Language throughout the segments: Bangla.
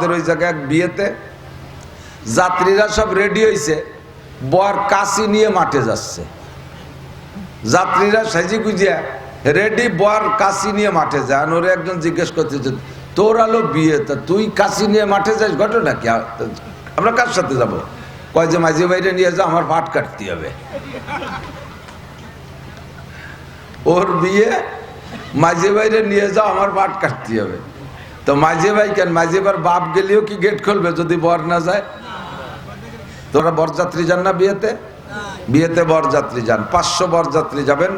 আমাদের ওই জায়গায় বিয়েতে যাত্রীরা সব রেডি হয়েছে, বর কাশি নিয়ে মাঠে যাচ্ছে। যাত্রীরা সাজি গুজিয়া রেডি, বর কাশি নিয়ে মাঠে যায়। ওরে একজন জিজ্ঞেস করতেছে, তোর আলো বিয়ে, তা তুই কাশি নিয়ে মাঠে যাস, ঘটনা কি? আমরা কার সাথে যাব? কয় যে মাঝি বাইরে নিয়ে যাও, আমার পাট কাটতে হবে। ওর বিয়ে, মাঝি বাইরে নিয়ে যাও, আমার পাট কাটতে হবে। তো মাঝি ভাই কেন? মাঝি ভাইয়ের বাপ গেলেও কি গেট খুলবে যদি বর না যায়? তোরা বরযাত্রী যান না বিয়েতে? বিয়েতে বরযাত্রী যান, 500 বরযাত্রী যাবেন।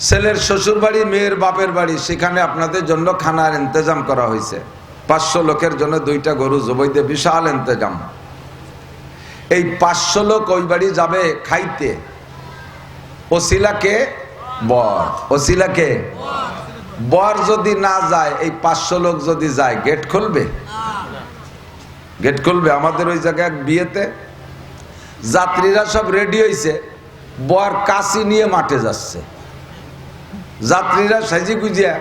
ছেলের শ্বশুর বাড়ি, মেয়ের বাপের বাড়ি, সেখানে আপনাদের জন্য খানার ইন্তজাম করা হয়েছে। 500 লোকের জন্য 2টা গরু জবাই দিয়ে বিশাল ইন্তজাম। এই 500 লোক ওই বাড়ি যাবে খাইতে। ওসিলাকে বর, ওসিলাকে বর যদি না যায়, এই 500 লোক যদি যায়, গেট খুলবে? গেট খুলবে? আমাদের ওই জায়গায় বিয়েতে যাত্রীরা সব রেডি হয়েছে, বর কাশি নিয়ে মাঠে যাচ্ছে। যাত্রীরা সাজি গুজিয়া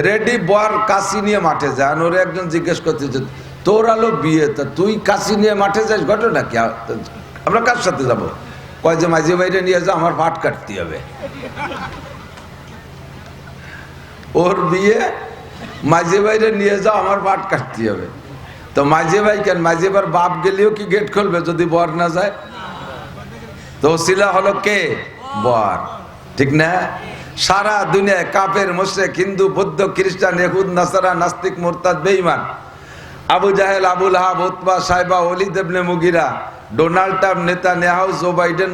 রেডি, বর কাশি নিয়ে মাঠে যায়। ওরে একজন জিজ্ঞেস করতেছে, তোর আলো বিয়ে, তা তুই কাশি নিয়ে মাঠে যাস, ঘটনা কি? আমরা কার সাথে যাব? কয় যে মাঝি বাইরে নিয়ে যাও, আমার পাট কাটতে হবে। ওর বিয়ে, মাঝি বাইরে নিয়ে যাও, আমার পাট কাটতে হবে। তো মাঝি ভাই কেন? মাঝি ভাইয়ের বাপ গেলেও কি গেট খুলবে যদি বর না যায়? তো ওসিলা হলো কে? বর, ঠিক না? সারা দুনিয়ায় কাফের, মুশরিক, হিন্দু, বৌদ্ধ, খ্রিস্টান, ইহুদ, নাসারা, নাস্তিক, মুরতাদ, বেঈমান, আবু জাহেল, Abu Lahab, Utba, Shaiba, Walid ibn Mughira, Donald Trump, Netanyahu, Joe Biden,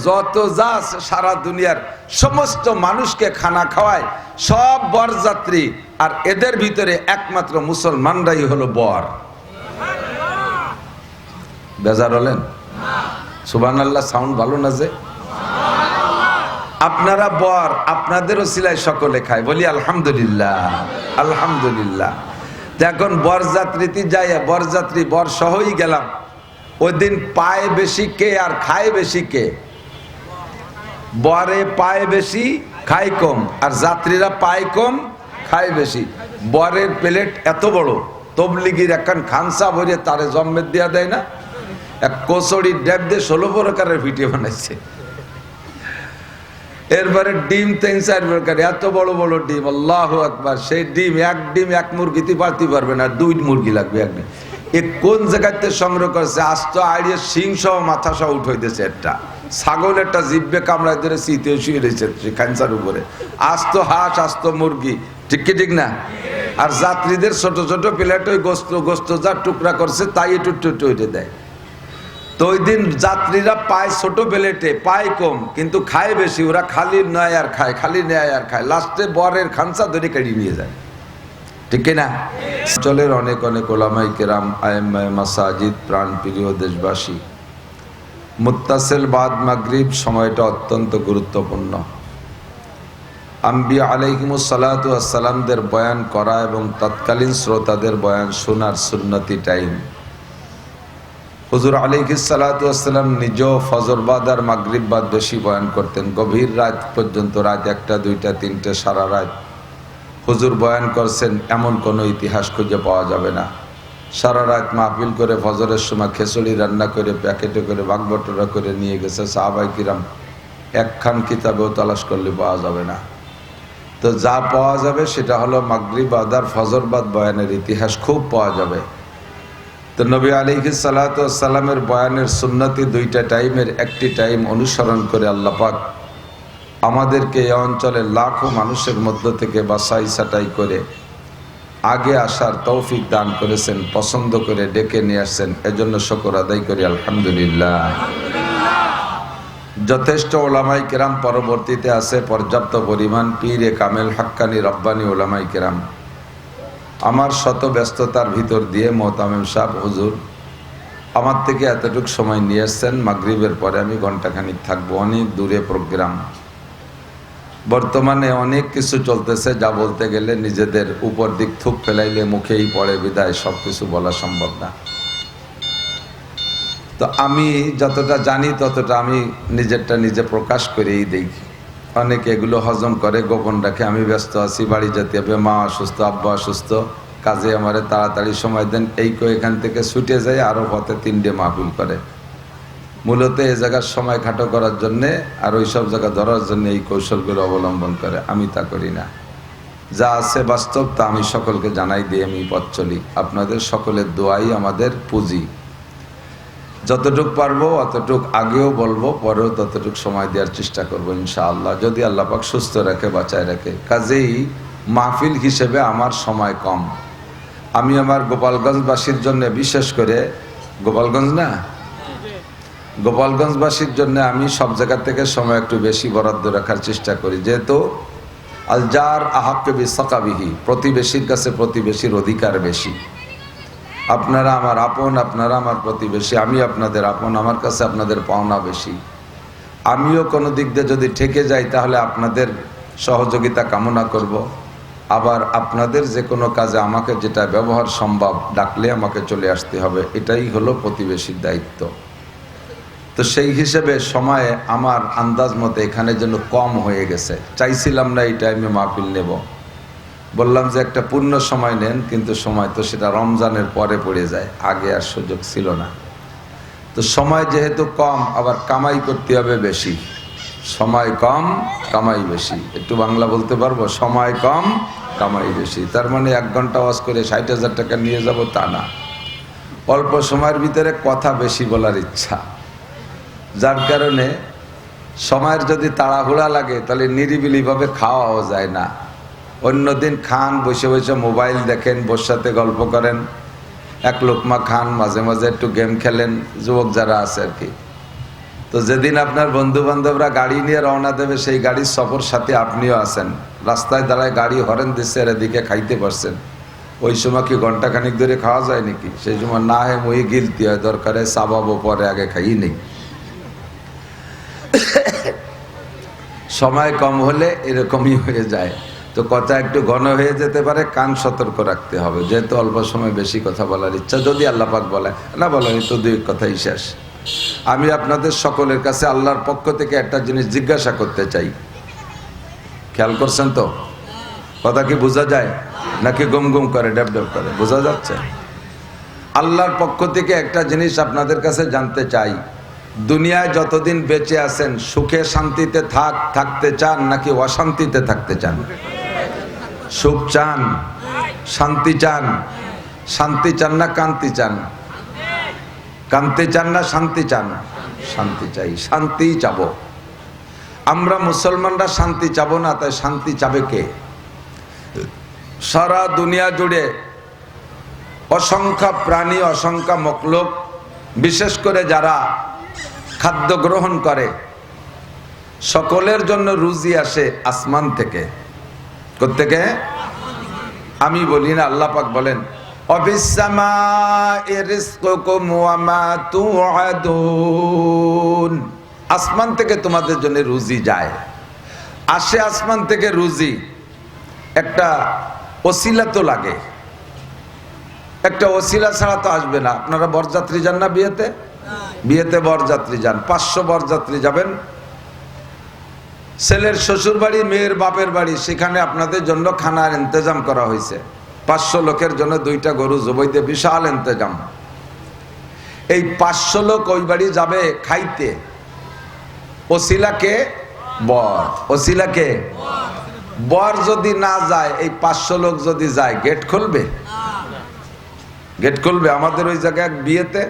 যত যা আছে সারা দুনিয়ার সমস্ত মানুষকে খানা খাওয়ায় সব বরযাত্রী। আর এদের ভিতরে একমাত্র মুসলমানরাই হলো বর। বেজার হলেন? সুবহানাল্লাহ, সাউন্ড ভালো না যে? আপনারা বর, আপনাদের ওসিলায় সকলে খায়, বলি আলহামদুলিল্লাহ, আলহামদুলিল্লাহ। এখন বরযাত্রীতে যাই, বরযাত্রী বর সহই গেলাম। ওই দিন পায় বেশি কে আর খায় বেশি কে? বরে পায় বেশি, খায় কম। আর যাত্রীরা পায় কম, খায় বেশি। বরের প্লেট এত বড়, তবলিগির একখান খানসা ভরে তারে জম্মের দেওয়া দেয় না, এক কচড়ির ড্যাব দিয়ে 16 প্রকারের ভিডিও বানাইছে। এরপরে ডিম 3-4 প্রকার, এত বড় বড় ডিম, আল্লাহু আকবার। সেই ডিম, এক মুরগিতে পারতে পারবে না, 2 মুরগি লাগবে একদিন। এ কোন জায়গাতে সংগ্রহ করছে? আস্ত আড়িয়ে সিং সহ মাথা সহ উঠে দিয়েছে। একটা ছাগল একটা জিব্বে কামড়ায় ধরে শীতে শুয়ে রয়েছে খানসার উপরে। আস্ত হাঁস, আস্ত মুরগি, ঠিক কি ঠিক না? আর যাত্রীদের ছোট ছোট প্লেট ওই গোস্ত যা টুকরা করছে তাই একটু উঠে দেয়। তো ওই দিন যাত্রীরা পায় ছোট প্লেটে, পায় কম, কিন্তু খায় বেশি। ওরা খালি নেয় আর খায়, খালি নেয় আর খায়, লাস্টে বরের খানসা ধরে কেড়ে নিয়ে যায়, ঠিক না? অঞ্চলের অনেক অনেক ওলামাই কেরাম, আইম্মায়ে মাসাজিদ, প্রাণ প্রিয় দেশবাসী, মুত্তাসিল বাদ মাগরিব সময়টা অত্যন্ত গুরুত্বপূর্ণ। আম্বিয়া আলাইহিমুস সালাতু ওয়াস সালামদের বয়ান করা এবং তৎকালীন শ্রোতাদের বয়ান শোনার সুন্নতি টাইম। হুজুর আলাইহিস সালাতু ওয়াস সালাম নিজেও ফজর বাদ আর মাগরিব বাদ বেশি বয়ান করতেন, গভীর রাত পর্যন্ত, রাত 1টা 2টা 3টে সারা রাত হুজুর বয়ান করছেন, এমন কোনো ইতিহাস খুঁজে পাওয়া যাবে না। সারা রাত মাহফিল করে ফজরের সময় খিচুড়ি রান্না করে প্যাকেটে করে বাগবটরা করে নিয়ে গেছে সাহাবায়ে কিরাম। একখান কিতাবেও তালাশ করলে পাওয়া যাবে না। তো যা পাওয়া যাবে সেটা হলো মাগরিব বাদ আর ফজর বাদ বয়ানের ইতিহাস খুব পাওয়া যাবে। তো নবী আলাইহিস সালাতু ওয়াস সালামের বয়ানের সুন্নতি 2টা টাইমের একটি টাইম অনুসরণ করে আল্লাহ পাক আমাদেরকে এই অঞ্চলের লাখো মানুষের মধ্য থেকে বাছাই ছাঁটাই করে আগে আসার তৌফিক দান করেছেন, পছন্দ করে ডেকে নিয়ে আসছেন। এজন্য শুকর আদায় করি আলহামদুলিল্লাহ। যথেষ্ট ওলামাই কেরাম পরবর্তীতে আছে, পর্যাপ্ত পরিমাণ পীরে কামেল হাক্কানি রব্বানি ওলামাই কেরাম। আমার শত ব্যস্ততার ভিতর দিয়ে মোহতামিম সাহেব হুজুর আমার থেকে এতটুকু সময় নিয়ে এসছেন। মাগরিবের পরে আমি ঘন্টাখানিক থাকবো, অনেক দূরে প্রোগ্রাম। বর্তমানে অনেক কিছু চলতেছে, যা বলতে গেলে নিজেদের উপর দিক থুক ফেলাইলে মুখেই পড়ে, বিদায় সব কিছু বলা সম্ভব না। তো আমি যতটা জানি ততটা আমি নিজেরটা নিজে প্রকাশ করেই দেখি। অনেকে এগুলো হজম করে, গোপন রাখে। আমি ব্যস্ত আছি, বাড়ি যেতে হবে, মা অসুস্থ, আব্বা অসুস্থ, কাজে আমারে তাড়াতাড়ি সময় দেন, এই এখান থেকে ছুটে যায় আরো পথে 3টে মাহফিল করে। মূলত এই জায়গার সময় খাটো করার জন্যে আর ওই সব জায়গা ধরার জন্য এই কৌশলগুলো অবলম্বন করে। আমি তা করি না, যা আছে বাস্তব তা আমি সকলকে জানাই দিয়ে আমি পথ চলি। আপনাদের সকলের দোয়াই আমাদের পুঁজি। যতটুক পারবো অতটুক আগেও বলবো, পরেও ততটুক সময় দেওয়ার চেষ্টা করবো ইনশাআল্লাহ, যদি আল্লাহ পাক সুস্থ রাখে, বাঁচায় রাখে। কাজেই মাহফিল হিসেবে আমার সময় কম। আমি আমার গোপালগঞ্জবাসীর জন্য, বিশেষ করে গোপালগঞ্জবাসীর জন্য আমি সব জায়গা থেকে সময় একটু বেশি বরাদ্দ রাখার চেষ্টা করি, যেহেতু আল জার আহাক্কে বিসাকাবিহি, প্রতিবেশীর কাছে প্রতিবেশীর অধিকার বেশি। আপনারা আমার আপন, আপনারা আমার প্রতিবেশী, আমি আপনাদের আপন, আমার কাছে আপনাদের পাওনা বেশি। আমিও কোনো দিক দিয়ে যদি ঠেকে যাই তাহলে আপনাদের সহযোগিতা কামনা করব। আবার আপনাদের যে কোনো কাজে আমাকে যেটা ব্যবহার সম্ভব, ডাকলে আমাকে চলে আসতে হবে, এটাই হলো প্রতিবেশীর দায়িত্ব। তো সেই হিসেবে সময়ে আমার আন্দাজ মতে এখানে যেন কম হয়ে গেছে। চাইছিলাম না এই টাইমে মাহফিল নেব, বললাম যে একটা পূর্ণ সময় নেন, কিন্তু সময় তো সেটা রমজানের পরে পড়ে যায়, আগে আর সুযোগ ছিল না। তো সময় যেহেতু কম, আবার কামাই করতে হবে বেশি। সময় কম কামাই বেশি, একটু বাংলা বলতে পারবো? সময় কম কামাই বেশি। তার মানে 1 ঘন্টা ওয়াজ করে 60,000 টাকা নিয়ে যাব তা না, অল্প সময়ের ভিতরে কথা বেশি বলার ইচ্ছা। যার কারণে সময়ের যদি তাড়াহুড়া লাগে তাহলে নিরিবিলিভাবে খাওয়াও যায় না। অন্যদিন খান, বসে বসে মোবাইল দেখেন, বসাতে গল্প করেন, এক লোকমা খান, মাঝে মাঝে একটু গেম খেলেন, যুবক যারা আছে আর কি। তো যেদিন আপনার বন্ধু বান্ধবরা গাড়ি নিয়ে রওনা দেবে, সেই গাড়ির সফর সাথে আপনিও আছেন, রাস্তায় দাঁড়ায় গাড়ি হরেন দিচ্ছে, এদিকে খাইতে পারছেন, ওই সময় কি ঘন্টাখানিক ধরে খাওয়া যায় নাকি? সেই সময় না হয় মই গিলতি হয়, দরকারে চাবাবো, পরে আগে খাই নেই। সময় কম হলে এরকমই হয়ে যায়। তো কথা একটু ঘন হয়ে যেতে পারে, কান সতর্ক রাখতে হবে, যেহেতু অল্প সময় বেশি কথা বলার ইচ্ছা, যদি আল্লাহ পাক বলে, না বলেন তো 2 কথাই শেষ। আমি আপনাদের সকলের কাছে আল্লাহর পক্ষ থেকে একটা জিনিস জিজ্ঞাসা করতে চাই, খেয়াল করছেন তো? কথা কি বোঝা যায় নাকি গুম গুম করে, ডেপ ডেপ করে? বোঝা যাচ্ছে? আল্লাহর পক্ষ থেকে একটা জিনিস আপনাদের কাছে জানতে চাই, দুনিয়ায় যতদিন বেঁচে আছেন সুখে শান্তিতে থাকতে চান নাকি অশান্তিতে থাকতে চান? সুখ চান, শান্তি চান? শান্তি চান না কান্তি চান? কান্তি চান না শান্তি চান? শান্তি চাই, শান্তি চাবো আমরা মুসলমানরা। শান্তি চাবো না, তাই শান্তি চাবে কে? সারা দুনিয়া জুড়ে অসংখ্য প্রাণী, অসংখ্য মখলুক, বিশেষ করে যারা খাদ্য গ্রহণ করে, সকলের জন্য রুজি আসে আসমান থেকে। কোত্থেকে? আমি বলি না, আল্লাহ পাক বলেন, আসমান থেকে তোমাদের জন্য রুজি যায়, আসে আসমান থেকে রুজি। একটা ওসিলা তো লাগে, একটা ওসিলা ছাড়া তো আসবে না। আপনারা বরযাত্রী যান না বিয়েতে? বিয়েতে বরযাত্রী যান, 500 বরযাত্রী যাবেন, ছেলের শ্বশুর বাড়ি, মেয়ের বাপের বাড়ি, সেখানে আপনাদের জন্য খানার ইন্তজাম করা হয়েছে। 500 লোকের জন্য 2টা গরু জবাইতে, বিশাল ইন্তজাম। এই 500 লোক ওই বাড়ি যাবে খাইতে, ওসিলাকে বর, ওসিলাকে বর যদি না যায়, এই 500 লোক যদি যায়, গেট খুলবে? গেট খুলবে? আমাদের ওই জায়গায় বিয়েতে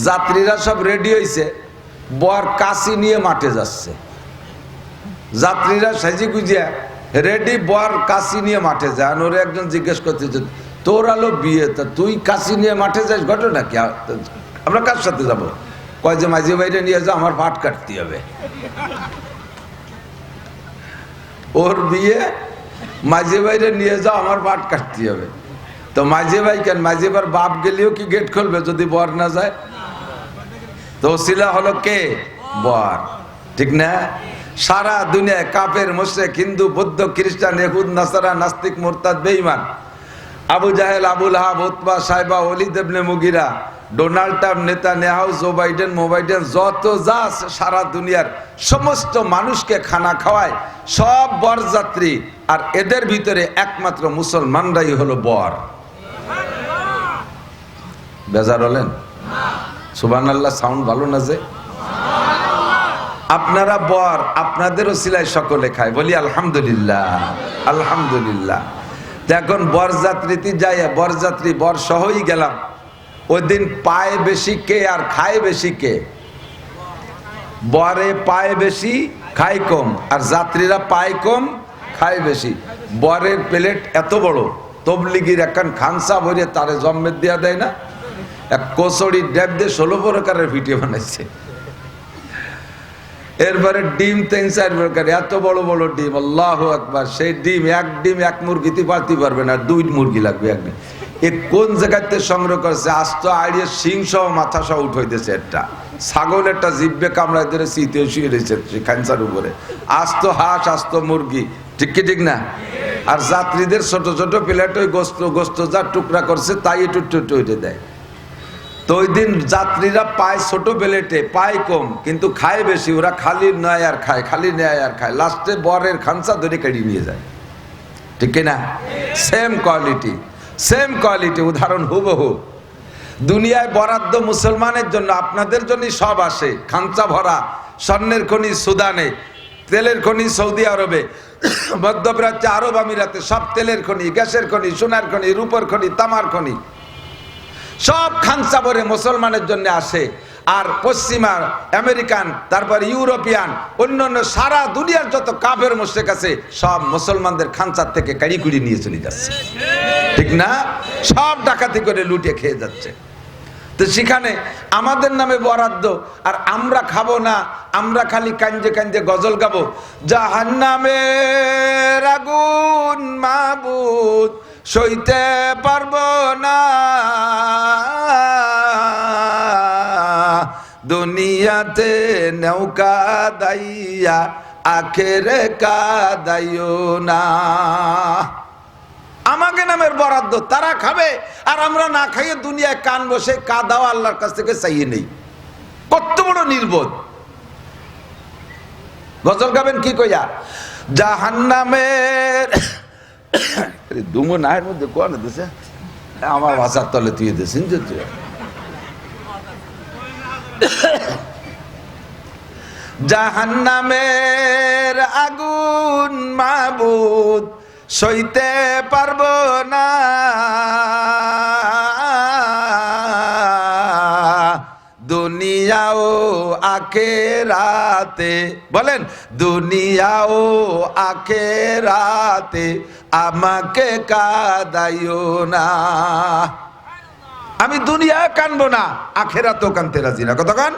যাত্রীরা সব রেডি হয়েছে, বর কাশি নিয়ে মাঠে যাচ্ছে, যাত্রীরা সাজি গুজিয়া রেডি, বর কাশি নিয়ে মাঠে যায়। ওরে একজন জিজ্ঞেস করতেছে, তোর আলো বিয়ে, তা তুই কাশি নিয়ে মাঠে যাস, ঘটনা কি? আমরা কার সাথে যাব? কয় যে মাঝি বাইরে নিয়ে যাও, আমার পাট কাটতে হবে। ওর বিয়ে, মাঝি বাইরে নিয়ে যাও, আমার পাট কাটতে হবে। তো মাঝি ভাই কেন? মাঝি ভাইয়ের বাপ গেলেও কি গেট খুলবে যদি বর না যায়? তো ওসিলা হলো কে? বর, ঠিক না? সারা দুনিয়ায় কাফের, মুশরিক, হিন্দু, বৌদ্ধ, খ্রিস্টান, ইহুদ, নাসারা, নাস্তিক, মুরতাদ, বেঈমান, আবু জাহেল, Abu Lahab, Utba, Shaiba, Walid ibn Mughira, Donald Trump, Netanyahu, Joe Biden, যত যা আছে সারা দুনিয়ার সমস্ত মানুষকে খানা খাওয়ায়, সব বরযাত্রী। আর এদের ভিতরে একমাত্র মুসলমানরাই হলো বর। বেজার হলেন? সুবহানাল্লাহ, সাউন্ড ভালো না যে? আপনারা বর, আপনাদের ওসিলায় সকলে খায়, বলি আলহামদুলিল্লাহ, আলহামদুলিল্লাহ। এখন বরযাত্রীতে যাই, বরযাত্রী বর সহই গেলাম। ওই দিন পায় বেশি কে আর খায় বেশি কে? বরে পায় বেশি, খায় কম, আর যাত্রীরা পায় কম, খায় বেশি। বরের প্লেট এত বড়, তবলিগির একখান খানসা ভরে তারে জম্মের দেওয়া দেয় না, এক কচড়ি ডেব দিয়ে 16 প্রকারের ভিডিও বানাইছে। এরপরে ডিম 3-4 প্রকার, এত বড় বড় ডিম, আল্লাহু আকবার। সেই ডিম এক মুরগিতে পালতে পারবে না, 2 মুরগি লাগবে একদিন। এ কোন জায়গাতে সংগ্রহ করেছে? আস্ত আড়িয়ে সিং সহ মাথা সহ উঠাইতেছে। একটা ছাগল একটা জিব্বে কামড়াই ধরে শীতে শুয়ে রয়েছে খানসার উপরে, আস্ত হাঁস, আস্ত মুরগি, ঠিক কি ঠিক না? আর যাত্রীদের ছোট ছোট প্লেট ওই গোস্ত যা টুকরা করছে তাই একটু উঠে দেয়। তো ওই দিন যাত্রীরা পায় ছোট প্লেটে, পায় কম, কিন্তু খায় বেশি। ওরা খালি নেয় আর খায়, খালি নেয় আর খায়, লাস্টে বরের খানসা ধরে কেড়ে নিয়ে যায়, ঠিক না? সেম কোয়ালিটি, সেম কোয়ালিটি, উদাহরণ হুবহু। দুনিয়ায় বরাদ্দ মুসলমানের জন্য, আপনাদের জন্যই সব আসে। খানসা ভরা স্বর্ণের খনি সুদানে, তেলের খনি সৌদি আরবে, মধ্যপ্রাচ্যে, আরব আমিরাতে সব তেলের খনি, গ্যাসের খনি, সোনার খনি, রূপর খনি, তামার খনি, সব খানসা ভরে মুসলমানের জন্য আসে। আর পশ্চিমা আমেরিকান, তারপর ইউরোপিয়ান, অন্যান্য সারা দুনিয়ার যত কাফের মুশরিক আছে সব মুসলমানদের খানসার থেকে কাড়ি কুড়ি নিয়ে চলে যাচ্ছে, ঠিক না? সব ডাকাতি করে লুটে খেয়ে যাচ্ছে। তো সেখানে আমাদের নামে বরাদ্দ, আর আমরা খাবো না, আমরা খালি কান্দে কান্দে গজল গাবো, জাহান্নামের আগুন মাবুদ সইতে পারবো না, দুনিয়াতে নৌকা দাইয়া আখেরে কাদাইও না। আমাকে নামের বরাদ্দ তারা খাবে, আর আমরা না খাইয়ে দুনিয়ায় কান বসে কাদাও আল্লাহর কাছ থেকে চাইয়ে নেই। কত বড় নির্বোধ! গজল গাবেন কি কইয়া? জাহান্নামের দুমো নায়ের মধ্যে কোন দিছে, আমার ভাষার তলে তুই দিয়েছেন যে তুই। জাহান্নামের আগুন মাবুদ সইতে পারবো না, দুনিয়াও আখেরাতে, বলেন দুনিয়াও আখেরাতে আমাকে কাদাইও না। আমি দুনিয়া কানবো না, আখেরাতেও কানতে রাজি না। কতক্ষণ?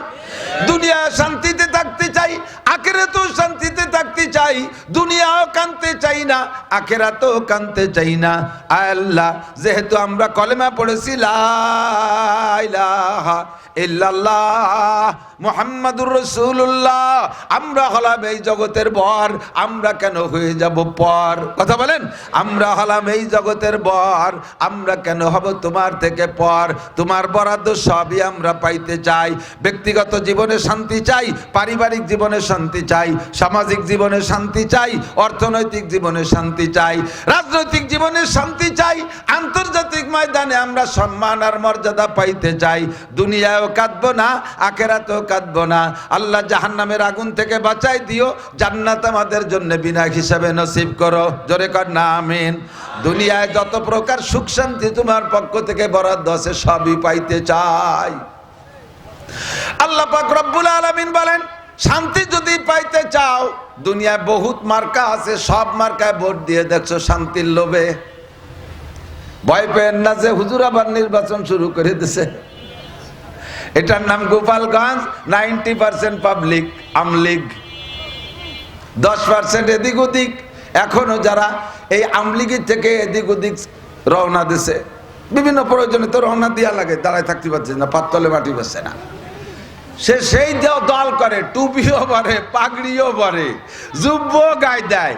দুনিয়া শান্তিতে থাকতে চাই, আখেরাতেও শান্তিতে থাকতে চাই। দুনিয়াও কানতে চাই না, আখেরাতেও কানতে চাই না। আল্লাহ, যেহেতু আমরা কলেমা পড়েছি লা ইলাহা ইল্লাল্লাহ মুহাম্মাদুর রাসূলুল্লাহ, আমরা হলাম এই জগতের বর, আমরা কেন হয়ে যাব পর? কথা বলেন। আমরা হলাম এই জগতের বর, আমরা কেন হব তোমার থেকে পর? তোমার বরাদ্দ সবই আমরা পাইতে চাই। ব্যক্তিগত জীবনে শান্তি চাই, পারিবারিক জীবনে শান্তি চাই, সামাজিক জীবনে শান্তি চাই, অর্থনৈতিক জীবনে শান্তি চাই, রাজনৈতিক জীবনে শান্তি চাই, আন্তর্জাতিক ময়দানে আমরা সম্মান আর মর্যাদা পাইতে চাই। দুনিয়ায়ও কাঁদবো না, আখেরাতেও কাঁদবো না। আল্লাহ জাহান্নামের আগুন থেকে বাঁচাই দিও, জান্নাত আমাদের জন্য বিনা হিসাবে নসিব করো। জোরে কর না আমিন। দুনিয়ায় যত প্রকার সুখ শান্তি তোমার পক্ষ থেকে বরাদ্দ আছে সবই পাইতে চাই। আল্লাহ পাক রব্বুল আলামিন বলেন, শান্তি যদি পাইতে চাও, দুনিয়ায় বহুত মার্কা আছে, সব মার্কায় ভোট দিয়ে দেখছো শান্তির লোভে। ভয় পেন না যে হুজুর আবার নির্বাচন শুরু করে দিছে। এটার নাম গোপালগঞ্জ। 90% পাবলিক আমলিগ, 10% এদিক ওদিক। এখনো যারা এই আমলিগের থেকে এদিক ওদিক রওনা দিছে, বিভিন্ন প্রয়োজনে তো রওনা দিয়া লাগে, দাঁড়ায় থাকতে পারছে না, পাততলে মাটি বসছে না। সে সেই দল করে, টুপিও পরে, পাগড়িও পরে, জুব্বো গায়ে দেয়,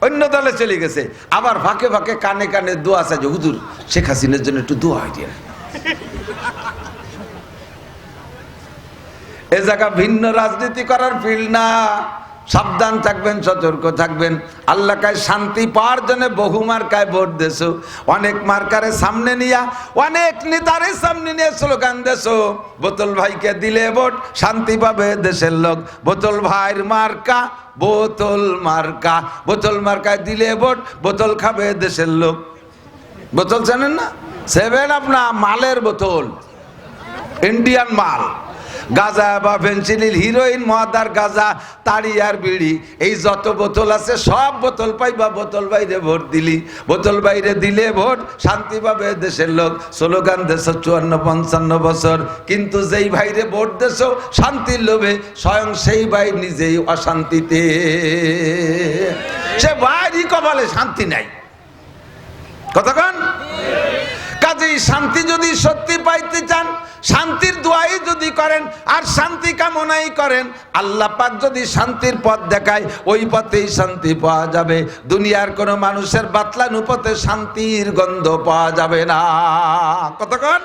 অন্য দলে চলে গেছে, আবার ফাঁকে ফাঁকে কানে কানে দোয়া আছে যে হুজুর শেখ হাসিনার জন্য একটু দোয়া হয় দিয়া। এ জায়গা ভিন্ন রাজনীতি করার ফিল না। সাবধান থাকবেন, সতর্ক থাকবেন। আল্লাহ কায় শান্তি পাওয়ার জন্য বহু মার্কায় ভোট দেছো, অনেক মার্কারে সামনে নিয়া, অনেক নেতারে সামনে নিয়ে স্লোগান দেছো। বোতল ভাইকে দিলে ভোট শান্তি পাবে দেশের লোক। বোতল ভাইয়ের মার্কা বোতল মার্কা, বোতল মার্কায় দিলে ভোট বোতল খাবে দেশের লোক। বোতল জানেন না? 7 আপ না, মালের বোতল, ইন্ডিয়ান মাল। গাঁজা বা ফেন্সিডিল, হিরোইন, মদ আর গাঁজা, তাড়ি আর বিড়ি, এই যত বোতল আছে সব বোতল পাইবা বোতল বাইরে ভোট দিলি। বোতল বাইরে দিলে ভোট শান্তি পাবে দেশের লোক। স্লোগান দেশ 54-55 বছর, কিন্তু যেই ভাইরে ভোট দেশ শান্তির লোভে, স্বয়ং সেই ভাই নিজেই অশান্তিতে। সে ভাইরই কপালে শান্তি নাই। কতক্ষণ? কাজেই শান্তি যদি সত্যি পাইতে চান, শান্তির দোয়াই যদি করেন আর শান্তি কামনাই করেন, আল্লাহ পাক যদি শান্তির পথ দেখায় ওই পথেই শান্তি পাওয়া যাবে। দুনিয়ার কোনো মানুষের বাতলানো পথে শান্তির গন্ধ পাওয়া যাবে না। কতক্ষণ?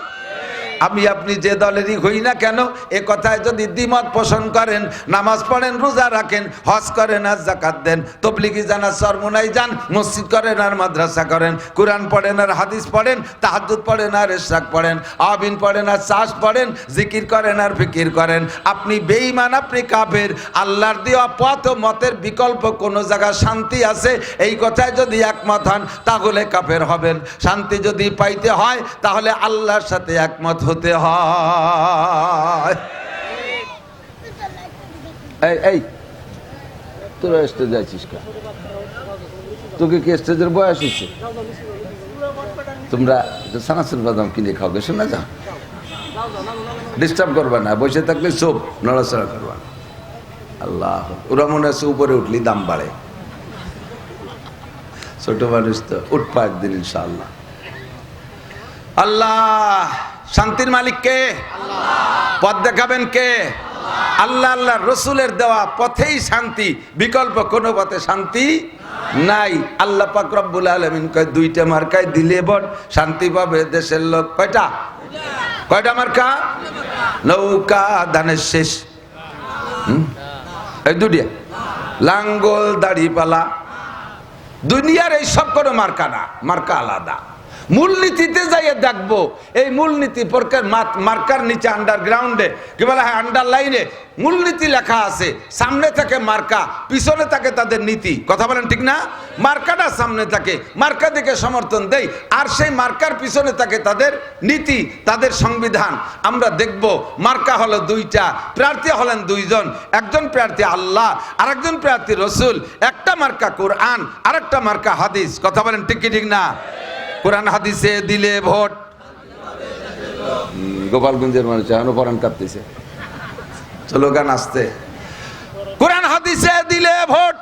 আমি আপনি যে দলেরই হই না কেন, এ কথায় যদি দ্বিমত পোষণ করেন, নামাজ পড়েন, রোজা রাখেন, হজ করেন আর যাকাত দেন, তবলিগি জানা চরমোনাই যান, মসজিদ করেন আর মাদ্রাসা করেন, কোরআন পড়েন আর হাদিস পড়েন, তাহাজ্জুদ পড়েন আর ইশরাক পড়েন, আবিন পড়েন আর চাষ পড়েন, জিকির করেন আর ফিকির করেন, আপনি বেঈমান, আপনি কাফের। আল্লাহর দেওয়া পথ ও মতের বিকল্প কোনো জায়গায় শান্তি আছে, এই কথায় যদি একমত হন তাহলে কাফের হবেন। শান্তি যদি পাইতে হয় তাহলে আল্লাহর সাথে একমত হতে হয়। এই তোরা স্টেজে যাচ্ছিস কা? তোকে কি স্টেজের বয়স হচ্ছে? তোমরা সানাসুর বাদাম কিনে খাও, গেছো না? যা, ডিস্টার্ব করবা না, বসে থাকলে সব নড়াচড়া করবা না। আল্লাহ, ওরা মনে হচ্ছে উপরে উঠলি দাম বাড়ে। ছোট মানুষ তো উঠবা একদিন ইনশাআল্লাহ। আল্লাহ শান্তির মালিক কে? পথ দেখাবেন কে? আল্লাহ। আল্লাহ রসুলের দেওয়া পথেই শান্তি, বিকল্প কোনো পথে শান্তি নাই। আল্লাহ পাক রব্বুল আলামিন কয় 2টা মার্কায় দিলে ভোট শান্তি পাবে দেশের লোক। কয়টা? কয়টা মার্কা? নৌকা ধানের শেষ, এই 2টা, লাঙ্গল দাড়িপালা। দুনিয়ার এই সব কোনো মার্কা না, মার্কা আলাদা। মূলনীতিতে যাইয়ে দেখবো, এই মূলনীতি মার্কার নিচে আন্ডারগ্রাউন্ডে কি বলা হয়, আন্ডারলাইনে মূলনীতি লেখা আছে। সামনে থাকে মার্কা, পিছনে থাকে তাদের নীতি। কথা বলেন ঠিক না? মার্কাটা সামনে থাকে, মার্কা দিকে সমর্থন দেই, আর সেই মার্কার পিছনে থাকে তাদের নীতি, তাদের সংবিধান। আমরা দেখব মার্কা হলো 2টা, প্রার্থী হলেন 2 জন, একজন প্রার্থী আল্লাহ আর একজন প্রার্থী রসুল। একটা মার্কা কোরআন আর একটা মার্কা হাদিস। কথা বলেন ঠিক কি ঠিক না? কোরআন হাদিসে দিলে ভোট। গোপালগঞ্জের মানুষ এখনো পরাণ কাঁপতেছে, চলো গান আসতে। কোরআন হাদিসে দিলে ভোট,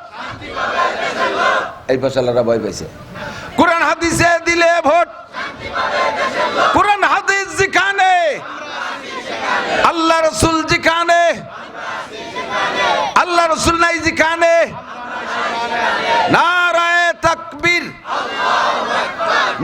এই পাশালারা ভয় পাইছে। কোরআন হাদিসে দিলে ভোট, কোরআন হাদিস যেখানে, আল্লাহ রসুল যেখানে, আল্লাহ রসুল নাই যেখানে, না